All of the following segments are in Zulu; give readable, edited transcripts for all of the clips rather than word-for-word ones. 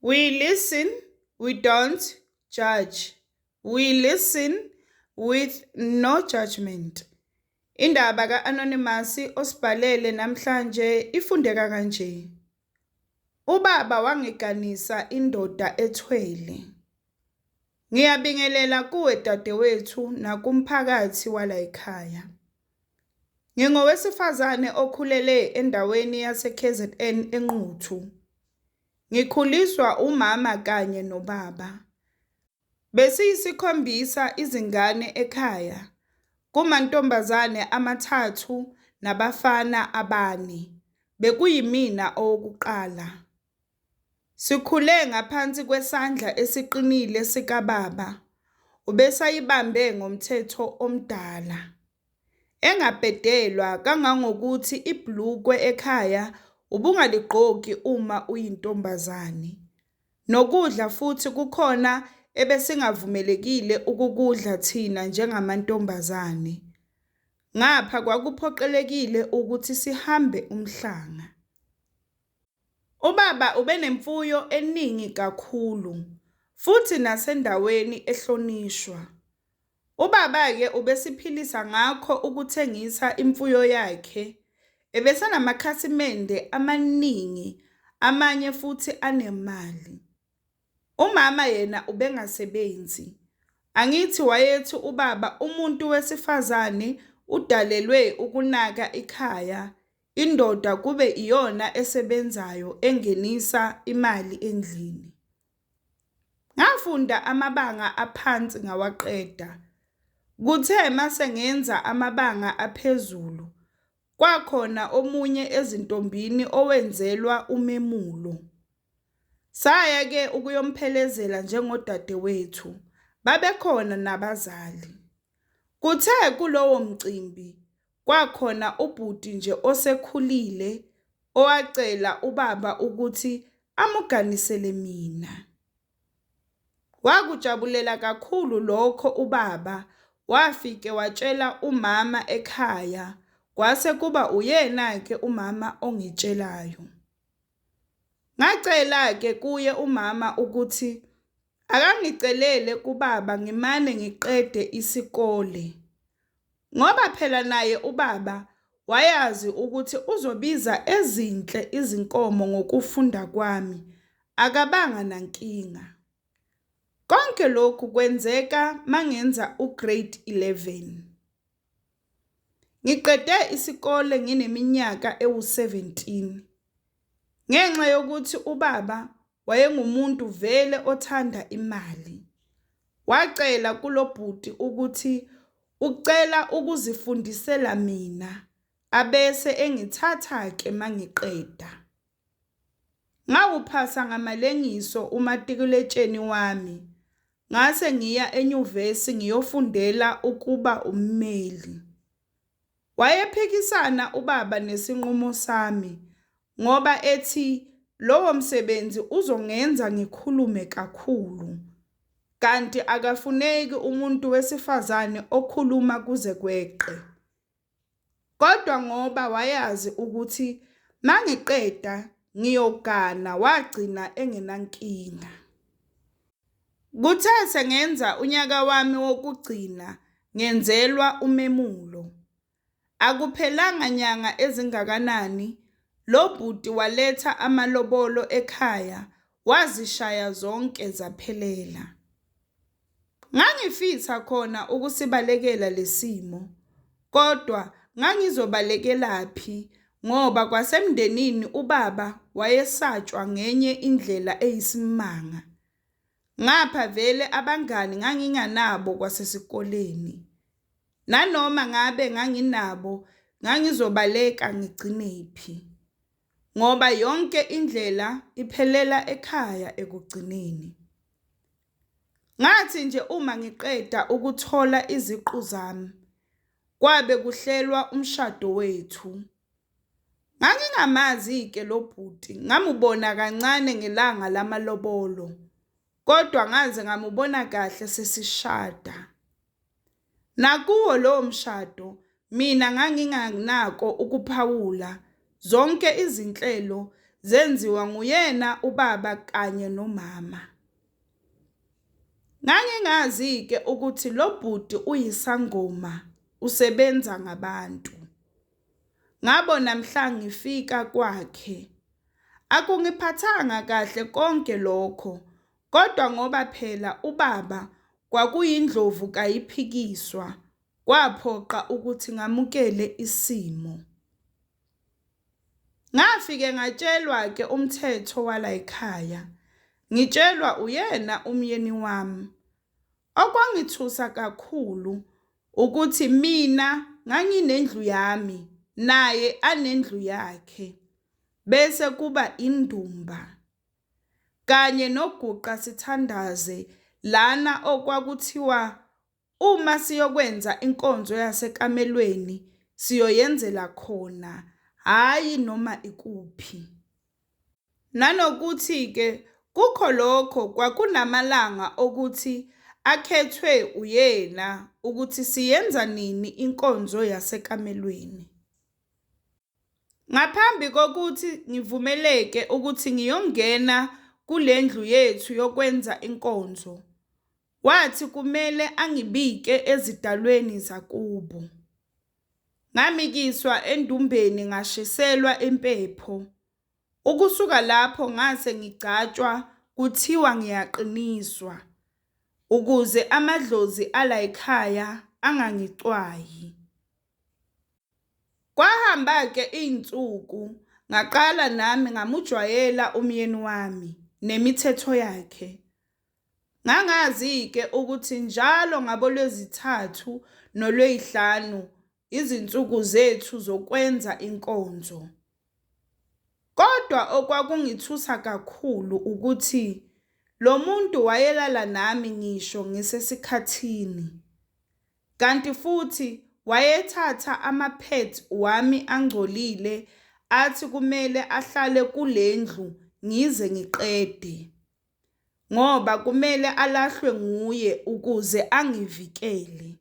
We listen, we don't judge. We listen with no judgment. Indaba ka-Anonymous osibhalele namhlanje ifundeka kanje. Ubaba wangiganisa indoda ethwele. Ngiyabingelela kuwe dadewethu nakumphakathi wala ekhaya. Ngingowesifazane okhulele endaweni yase-KZN eNquthu. Ngikhuliswa umama kanye nobaba. Besiyisikhombisa izingane ekhaya, kumantombazane amathathu nabafana abane. Bekuyimina owokuqala. Sikhule ngaphansi kwesandla esiqinile sikababa. Ubesayibambe ngomthetho omdala. Engabhedelwa kangangokuthi ibhlukwe ekhaya ubungaligqoki uma uyintombazane. Nokudla futhi kukhona ebesingavumelekile ukukudla thina njengamantombazane. Ngapha kwakuphoqelekile ukuthi sihambe umhlanga. Ubaba ubenemfuyo eningi kakhulu, futhi nasendaweni ehlonishwa. Ubaba-ke ubesiphilisa ngakho ukuthengisa imfuyo yakhe. Ebesenamakhasimende amaningi, amanye futhi anemali. Umama yena ubengasebenzi. Angithi wayethi ubaba umuntu wesifazane udalelwe ukunaka ikhaya, indoda kube iyona esebenzayo engenisa imali endlini. Ngafunda amabanga aphansi ngawaqeda. Kuthe mase ngenza amabanga aphezulu, kwakhona omunye ezintombini owenzelwa umemulo. Saya-ke ukuyomphelezela njengodadewethu, babekhona nabazali. Kuthe kulowo mcimbi, kwakhona ubhuti nje osekhulile, owacela ubaba ukuthi amuganisele mina. Wakujabulela kakhulu lokho ubaba, wafike watshela umama ekhaya, kwase kuba uyena-ke umama ongitshelayo. Ngacela-ke kuye umama ukuthi akangicelele kubaba ngimane ngiqede isikole. Ngoba phela naye ubaba wayazi ukuthi uzobiza ezinhle izinkomo ngokufunda kwami, akabanga nankinga. Konke lokhu kwenzeka mangenza ugrade 11. Ngiqede isikole ngineminyaka ewu-17. Ngenxa yokuthi ubaba wayengumuntu vele othanda imali. Wacela kulobhuti ukuthi ucela ukuzifundisela mina, abese engithatha-ke mangiqeda. Ngawuphasa ngamalengiso umatikuletsheni wami. Ngase ngiya enyuvesi ngiyofundela ukuba ummeli. Wayephikisana ubaba nesinqumo sami, ngoba ethi lowo msebenzi uzongenza ngikhulume kakhulu. Kanti akafuneki umuntu wesifazane okhuluma kuze kweqe. Kodwa ngoba wayazi ukuthi mangiqeda ngiyogana, wagcina engenankinga. Kuthe sengenza unyaka wami wokugcina, ngenzelwa umemulo. Akuphelanga nyanga ezingakanani, lo bhuti waletha amalobolo ekhaya, wazishaya zonke zaphelela. Ngangifisa khona ukusibalekela lesimo, kodwa ngangizobalekelaphi ngoba kwasemndenini ubaba wayesatshwa ngenye indlela eyisimanga. Ngapha vele abangani nganginganabo kwasesikoleni. Nanoma ngabe nganginabo, ngangizobaleka ngigcinephi, ngoba yonke indlela iphelela ekhaya ekugcineni. Ngathi nje uma ngiqeda ukuthola iziqu zami, kwabe kuhlelwa umshado wethu. Ngangingamazi-ke lo bhuti, ngamubona kancane ngelanga lamalobolo, kodwa ngaze ngamubona kahle sesishada. Nakuwo lowo mshado, mina nganginganako ukuphawula zonke izinhlelo zenziwa nguyena ubaba kanye nomama. Ngangingazi-ke ukuthi lo bhuti uyisangoma, usebenza ngabantu. Ngabona mhla ngifika kwakhe. Akungiphathanga kahle konke lokho, kodwa ngoba phela ubaba kwakuyindlovu kayiphikiswa, kwaphoqa ukuthi ngamukele isimo. Ngafike ngatshelwa-ke umthetho wala ekhaya, ngitshelwa uyena umyeni wami. Okwangithusa kakhulu ukuthi mina nganginendlu yami, naye anendlu yakhe, bese kuba indumba. Kanye noguqa sithandaze lana okwakuthiwa uma siyokwenza inkonzo yasekamelweni siyoyenzela khona, hhayi noma ikuphi. Nanokuthi-ke kukho lokho kwakunamalanga okuthi akhethwe uyena ukuthi siyenza nini inkonzo yasekamelweni. Ngaphambi kokuthi ngivumeleke ukuthi ngiyongena kule ndlu yethu yokwenza inkonzo, wathi kumele angibike ezidalweni zakubo. Ngamikiswa endumbeni ngashiselwa impepho. Ukusuka lapho ngase ngigcatshwa kuthiwa ngiyaqiniswa, ukuze amadlozi ala ekhaya angangicwayi. Kwahamba-ke iy'nsuku, ngaqala nami ngamujwayela umyeni wami nemithetho yakhe. Ngangazi-ke ukuthi njalo ngabo lwezithathu nolwey'hlanu izinsuku zethu zokwenza inkonzo. Kodwa okwakungithusa kakhulu ukuthi lo muntu wayelala nami ngisho ngisesikhathini, kanti futhi wayethatha ama-pads wami angcolile athi kumele ahlale kule ndlu ngize ngiqede, ngoba kumele alahlwe nguye ukuze angivikele.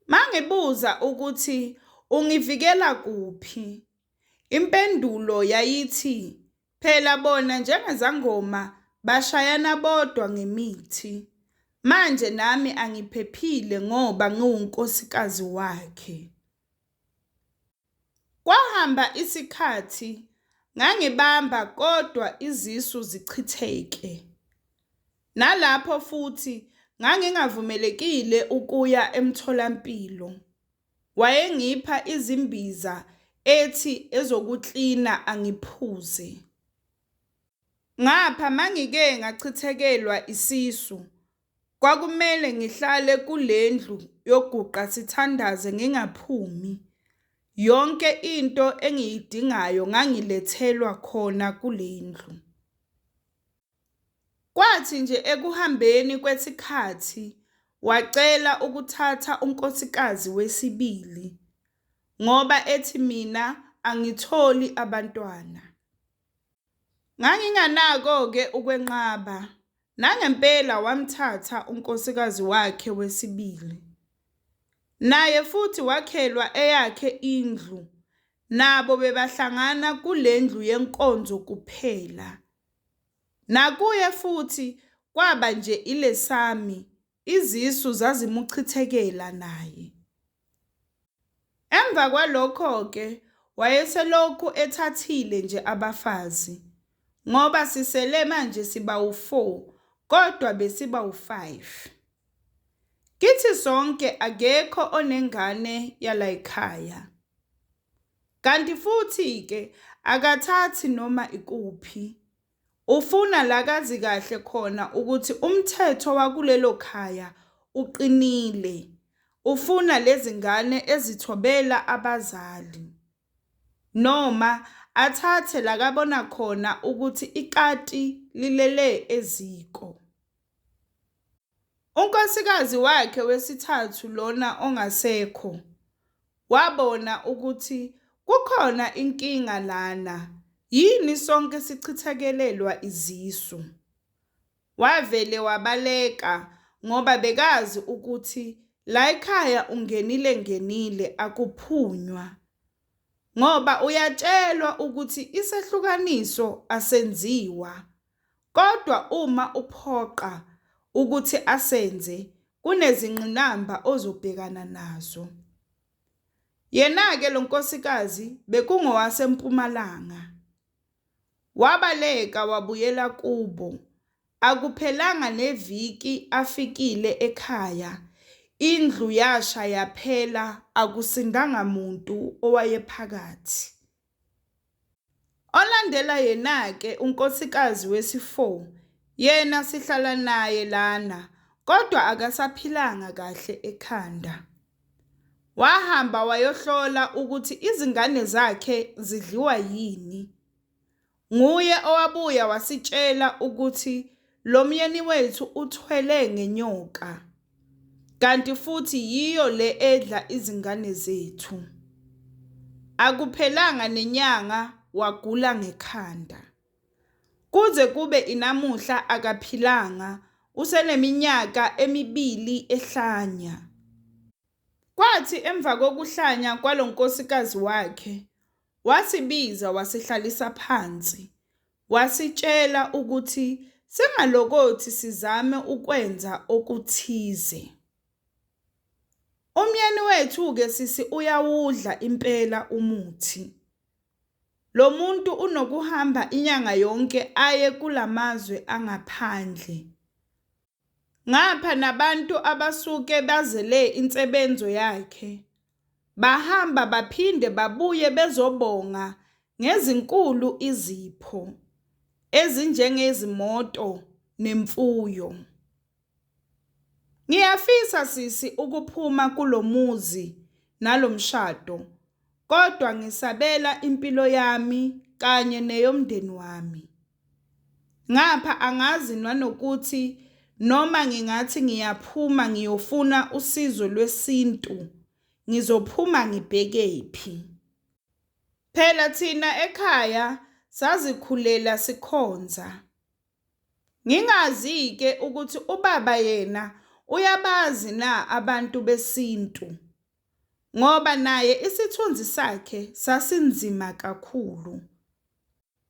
Mangibuza ukuthi ungivikela kuphi, impendulo yayithi phela bona njengezangoma bashayana bodwa ngemithi. Manje nami angiphephile ngoba ngiwunkosikazi wakhe. Kwahamba isikhathi, ngangibamba kodwa izisu zichitheke. Nalapho futhi ngangingavumelekile ukuya emtholampilo. Wayengipha izimbiza ethi ezokuklina angiphuze. Ngapha mangike ngachithekelwa isisu, kwakumele ngihlale kule ndlu yoguqa sithandaze ngingaphumi. Yonke into engiyidingayo ngangilethelwa khona kule ndlu. Kwathi nje ekuhambeni kwesikhathi wacela ukuthatha unkosikazi wesibili, ngoba ethi mina angitholi abantwana. Nganginganako-ke ukwenqaba, nangempela wamthatha unkosikazi wakhe wesibili. Naye futhi wakhelwa eyakhe indlu, nabo bebahlangana kule ndlu yenkonzo kuphela. Nakuye futhi kwaba nje ilesami, izisu zazimuchithekela naye. Emva kwalokho-ke wayeselokhu ethathile nje abafazi, ngoba sisele manje siba u4 kodwa besiba u5. Kithi sonke akekho onengane yala ekhaya. Kanti futhi-ke akathathi noma ikuphi. Ufuna la kazi kahle khona ukuthi umthetho wakulelo khaya uqinile. Ufuna lezi ngane ezithobela abazali. Noma athathe la kabona khona ukuthi ikati lilele eziko. Unkosikazi wakhe wesithathu lona ongasekho wabona ukuthi kukhona inkinga lana, yini sonke sichithekelelwa izisu. Wavele wabaleka ngoba bekazi ukuthi la ekhaya ungenile akuphunywa. ngoba uyatshelwa ukuthi isehlukaniso asenziwa, kodwa uma uphoqa ukuthi asenze, kunezingqinamba ozobhekana nazo. Yena-ke lo nkosikazi bekungowaseMpumalanga. Wabaleka wabuyela kubo. Akuphelanga neviki afikile ekhaya, indlu yasha yaphela, akusindanga muntu owayephakathi. Olandela yena-ke unkosikazi wesi-4, yena sihlala naye lana, kodwa akasaphilanga kahle ekhanda. Wahamba wayohlola ukuthi izingane zakhe zidliwa yini. Nguye owabuya wasitshela ukuthi lo myeni wethu uthwele ngenyoka, kanti futhi yiyo le edla izingane zethu. Akuphelanga nenyanga wagula ngekhanda. Kuze kube inamuhla akaphilanga, useneminyaka 2 ehlanya. Kwathi emva kokuhlanya kwalo nkosikazi wakhe, wasibiza wasihlalisa phansi, wasitshela ukuthi singalokothi sizame ukwenza okuthize. Umyeni wethu-ke sisi uyawudla impela umuthi. Lo muntu unokuhamba inyanga yonke aye kulamazwe angaphandle. Ngapha nabantu abasuke bazele insebenzo yakhe, bahamba baphinde babuye bezobonga ngezinkulu izipho, ezinjengezimoto nemfuyo. Ngiyafisa sisi ukuphuma kulomuzi nalomshado, kodwa ngisabela impilo yami kanye neyomndeni wami. Ngapha angazi nanokuthi noma ngingathi ngiyaphuma ngiyofuna usizo lwesintu, ngizophuma ngibhekephi. Phela thina ekhaya sazikhulela sikhonza. Ngingazi-ke ukuthi ubaba yena uyabazi na abantu besintu, ngoba naye isithunzi sakhe sasinzima kakhulu.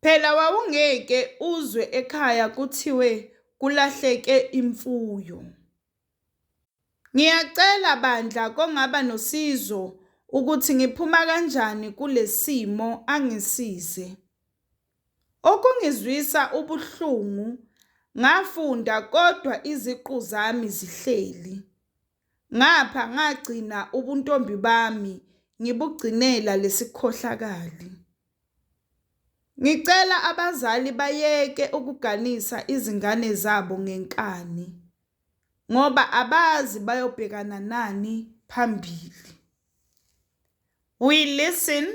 Phela wawungeke uzwe ekhaya kuthiwe kulahleke imfuyo. Ngiyacela bandla kongaba nosizo ukuthi ngiphuma kanjani kulesimo angisize. Okungizwisa ubuhlungu, ngafunda kodwa iziqu zami zihleli. Ngapha ngagcina ubuntombi bami ngibugcinela lesikhohlakali. Ngicela abazali bayeke ukuganisa izingane zabo ngenkani, ngoba abazi bayobhekana nani phambili. We listen,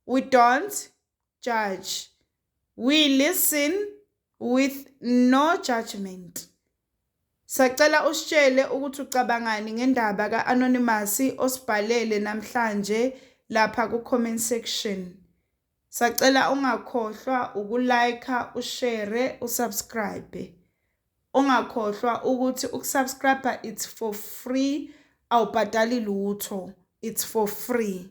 we don't judge. We listen with no judgment. Sacela usitshele ukuthi ucabangani ngendaba ka-Anonymous osibhalele namhlanje lapha ku-comment section. Sacela ungakhohlwa ukulike, ushare, usubscribe. Ungakhohlwa ukuthi ukusubscribe it's for free, awubhadali lutho, it's for free.